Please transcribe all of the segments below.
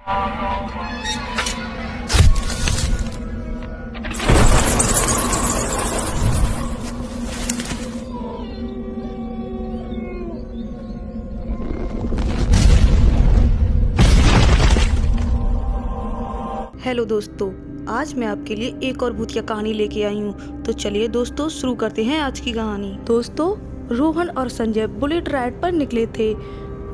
Hello दोस्तों, आज मैं आपके लिए एक और भूतिया कहानी लेके आई हूँ। तो चलिए दोस्तों शुरू करते हैं आज की कहानी। दोस्तों, रोहन और संजय बुलेट राइड पर निकले थे।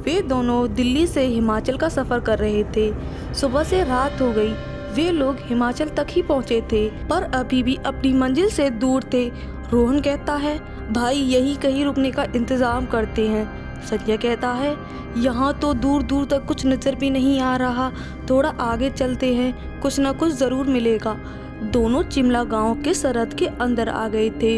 वे दोनों दिल्ली से हिमाचल का सफर कर रहे थे। सुबह से रात हो गई। वे लोग हिमाचल तक ही पहुँचे थे, पर अभी भी अपनी मंजिल से दूर थे। रोहन कहता है, भाई यही कहीं रुकने का इंतजाम करते हैं। संजय कहता है, यहाँ तो दूर दूर तक कुछ नजर भी नहीं आ रहा, थोड़ा आगे चलते हैं, कुछ न कुछ जरूर मिलेगा। दोनों चिमला गांव के सरहद के अंदर आ गए थे।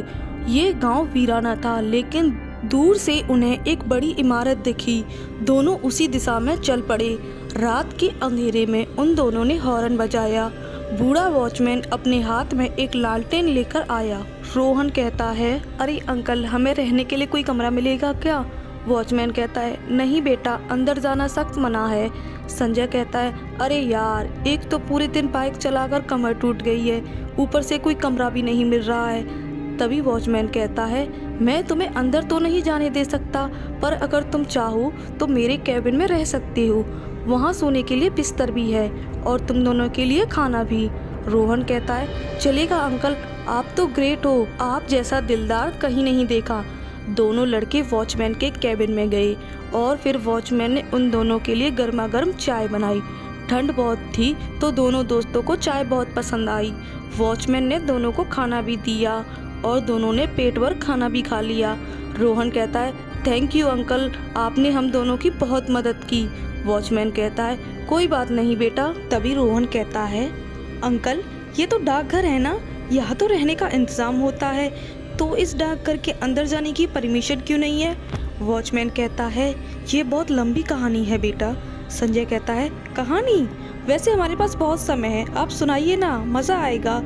ये गांव वीराना था, लेकिन दूर से उन्हें एक बड़ी इमारत दिखी। दोनों उसी दिशा में चल पड़े। रात के अंधेरे में उन दोनों ने हॉर्न बजाया। बूढ़ा वॉचमैन अपने हाथ में एक लालटेन लेकर आया। रोहन कहता है, अरे अंकल, हमें रहने के लिए कोई कमरा मिलेगा क्या? वॉचमैन कहता है, नहीं बेटा, अंदर जाना सख्त मना है। संजय कहता है, अरे यार, एक तो पूरे दिन बाइक चलाकर कमर टूट गई है, ऊपर से कोई कमरा भी नहीं मिल रहा है। तभी वॉचमैन कहता है, मैं तुम्हें अंदर तो नहीं जाने दे सकता, पर अगर तुम चाहो तो मेरे कैबिन में रह सकते हो। वहाँ सोने के लिए बिस्तर भी है और तुम दोनों के लिए खाना भी। रोहन कहता है, चलेगा अंकल, आप तो ग्रेट हो, आप जैसा दिलदार कहीं नहीं देखा। दोनों लड़के वॉचमैन के कैबिन में गए और फिर वॉचमैन ने उन दोनों के लिए गर्मा गर्म चाय बनाई। ठंड बहुत थी तो दोनों दोस्तों को चाय बहुत पसंद आई। वॉचमैन ने दोनों को खाना भी दिया और दोनों ने पेट भर खाना भी खा लिया। रोहन कहता है, थैंक यू अंकल, आपने हम दोनों की बहुत मदद की। वॉचमैन कहता है, कोई बात नहीं बेटा। तभी रोहन कहता है, अंकल, ये तो डाकघर है ना, यहाँ तो रहने का इंतजाम होता है, तो इस डाकघर के अंदर जाने की परमिशन क्यों नहीं है? वॉचमैन कहता है, ये बहुत लंबी कहानी है बेटा। संजय कहता है, कहानी? वैसे हमारे पास बहुत समय है, आप सुनाइए ना, मज़ा आएगा।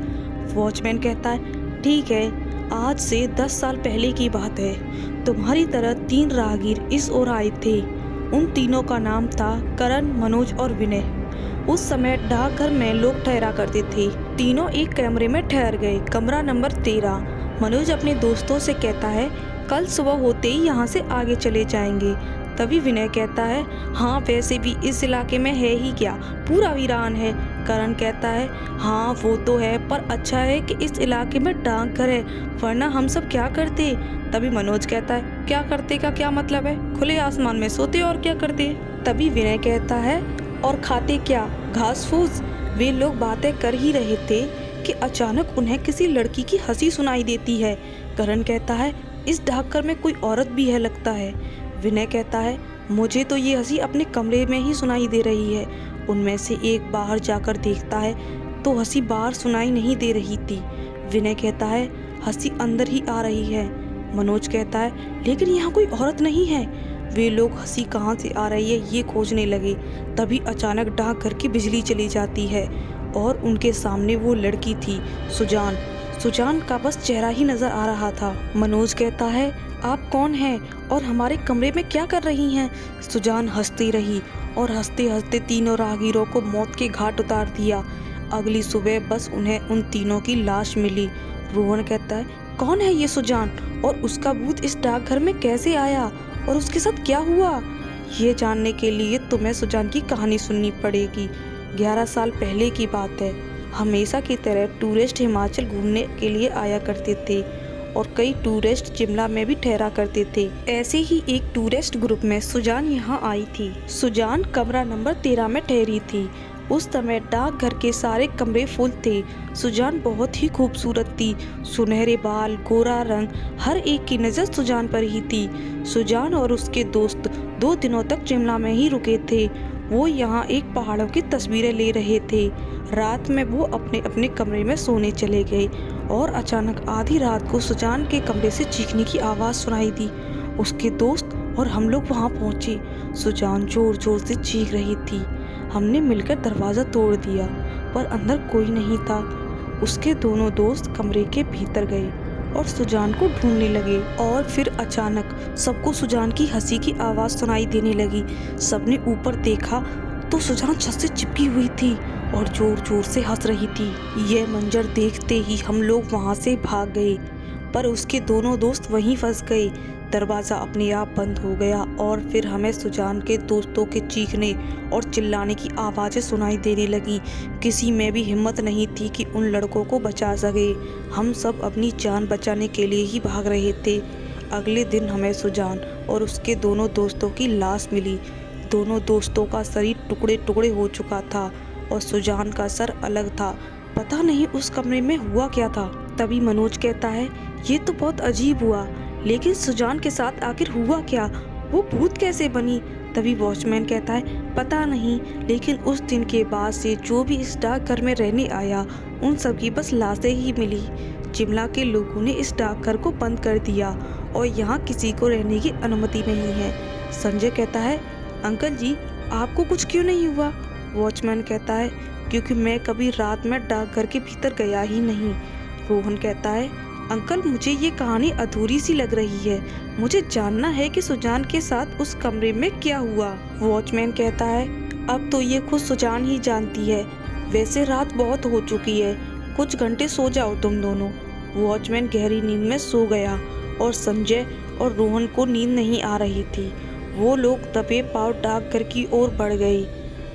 वॉचमैन कहता है, ठीक है, आज से 10 साल पहले की बात है। तुम्हारी तरह 3 राहगीर इस ओर आए थे। उन तीनों का नाम था करण, मनोज और विनय। उस समय डाकघर में लोग ठहरा करते थे। तीनों एक कमरे में ठहर गए, कमरा नंबर 13। मनोज अपने दोस्तों से कहता है, कल सुबह होते ही यहाँ से आगे चले जाएंगे। तभी विनय कहता है, हाँ वैसे भी इस इलाके में है ही क्या, पूरा वीरान है। करण कहता है, हाँ वो तो है, पर अच्छा है कि इस इलाके में डाकघर है, वरना हम सब क्या करते। तभी मनोज कहता है, क्या करते का क्या मतलब है, खुले आसमान में सोते और क्या करते। तभी विनय कहता है, और खाते क्या, घास फूस। वे लोग बातें कर ही रहे थे कि अचानक उन्हें किसी लड़की की हंसी सुनाई देती है। करण कहता है, इस डाकघर में कोई औरत भी है लगता है। विनय कहता है, मुझे तो ये हंसी अपने कमरे में ही सुनाई दे रही है। उनमें से एक बाहर जाकर देखता है तो हंसी बाहर सुनाई नहीं दे रही थी। विनय कहता है, हंसी अंदर ही आ रही है। मनोज कहता है, लेकिन यहाँ कोई औरत नहीं है। वे लोग हंसी कहाँ से आ रही है ये खोजने लगे। तभी अचानक डाकघर की बिजली चली जाती है और उनके सामने वो लड़की थी, सुजान। सुजान का बस चेहरा ही नजर आ रहा था। मनोज कहता है, आप कौन हैं और हमारे कमरे में क्या कर रही हैं? सुजान हंसती रही और हंसते हंसते तीनों राहगीरों को मौत के घाट उतार दिया। अगली सुबह बस उन्हें उन तीनों की लाश मिली। रोहन कहता है, कौन है ये सुजान और उसका भूत इस डाकघर में कैसे आया और उसके साथ क्या हुआ? ये जानने के लिए तुम्हें सुजान की कहानी सुननी पड़ेगी। 11 साल पहले की बात है। हमेशा की तरह टूरिस्ट हिमाचल घूमने के लिए आया करते थे और कई टूरिस्ट शिमला में भी ठहरा करते थे। ऐसे ही एक टूरिस्ट ग्रुप में सुजान यहाँ आई थी। सुजान कमरा नंबर 13 में ठहरी थी। उस समय डाकघर के सारे कमरे फुल थे। सुजान बहुत ही खूबसूरत थी। सुनहरे बाल, गोरा रंग, हर एक की नज़र सुजान पर ही थी। सुजान और उसके दोस्त 2 दिनों तक शिमला में ही रुके थे। वो यहाँ एक पहाड़ों की तस्वीरें ले रहे थे। रात में वो अपने अपने कमरे में सोने चले गए और अचानक आधी रात को सुजान के कमरे से चीखने की आवाज़ सुनाई दी। उसके दोस्त और हम लोग वहाँ पहुँचे। सुजान जोर जोर से चीख रही थी। हमने मिलकर दरवाज़ा तोड़ दिया, पर अंदर कोई नहीं था। उसके दोनों दोस्त कमरे के भीतर गए और सुजान को ढूंढने लगे और फिर अचानक सबको सुजान की हंसी की आवाज़ सुनाई देने लगी। सबने ऊपर देखा तो सुजान छत से चिपकी हुई थी और जोर जोर से हंस रही थी। यह मंजर देखते ही हम लोग वहाँ से भाग गए, पर उसके दोनों दोस्त वहीं फंस गए। दरवाज़ा अपने आप बंद हो गया और फिर हमें सुजान के दोस्तों के चीखने और चिल्लाने की आवाज़ें सुनाई देने लगी। किसी में भी हिम्मत नहीं थी कि उन लड़कों को बचा सके। हम सब अपनी जान बचाने के लिए ही भाग रहे थे। अगले दिन हमें सुजान और उसके दोनों दोस्तों की लाश मिली। दोनों दोस्तों का शरीर टुकड़े टुकड़े हो चुका था और सुजान का सर अलग था। पता नहीं उस कमरे में हुआ क्या था। तभी मनोज कहता है, ये तो बहुत अजीब हुआ, लेकिन सुजान के साथ आखिर हुआ क्या? वो भूत कैसे बनी? तभी वॉचमैन कहता है, पता नहीं, लेकिन उस दिन के बाद से जो भी इस डाकघर में रहने आया उन सब की बस लाशें ही मिली। चिमला के लोगों ने इस डाकघर को बंद कर दिया और यहाँ किसी को रहने की अनुमति नहीं है। संजय कहता है, अंकल जी आपको कुछ क्यों नहीं हुआ? वॉचमैन कहता है, क्योंकि मैं कभी रात में डाकघर के भीतर गया ही नहीं। रोहन कहता है, अंकल मुझे ये कहानी अधूरी सी लग रही है, मुझे जानना है कि सुजान के साथ उस कमरे में क्या हुआ। वॉचमैन कहता है, अब तो ये खुद सुजान ही जानती है, वैसे रात बहुत हो चुकी है, कुछ घंटे सो जाओ तुम दोनों। वॉचमैन गहरी नींद में सो गया और संजय और रोहन को नींद नहीं आ रही थी। वो लोग दबे पांव डाकघर की ओर बढ़ गए।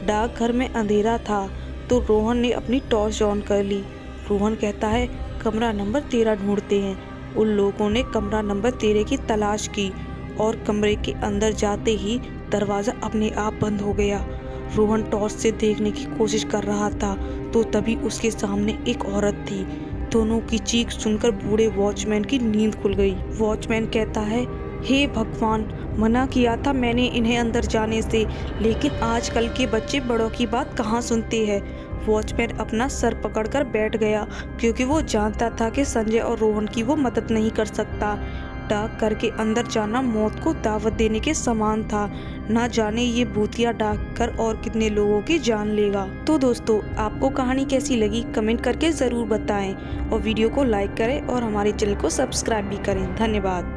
डाकघर में अंधेरा था तो रोहन ने अपनी टॉर्च ऑन कर ली। रोहन कहता है, कमरा नंबर 13 ढूंढते हैं। उन लोगों ने कमरा नंबर 13 की तलाश की और कमरे के अंदर जाते ही दरवाज़ा अपने आप बंद हो गया। रोहन टॉर्च से देखने की कोशिश कर रहा था तो तभी उसके सामने एक औरत थी। दोनों की चीख सुनकर बूढ़े वॉचमैन की नींद खुल गई। वॉचमैन कहता है, हे भगवान, मना किया था मैंने इन्हें अंदर जाने से, लेकिन आजकल के बच्चे बड़ों की बात कहाँ सुनते हैं। वॉचमैन अपना सर पकड़कर बैठ गया क्योंकि वो जानता था कि संजय और रोहन की वो मदद नहीं कर सकता। डाकघर के अंदर जाना मौत को दावत देने के समान था। ना जाने ये भूतिया डाकघर और कितने लोगों की जान लेगा। तो दोस्तों, आपको कहानी कैसी लगी कमेंट करके ज़रूर बताएं और वीडियो को लाइक करें और हमारे चैनल को सब्सक्राइब भी करें। धन्यवाद।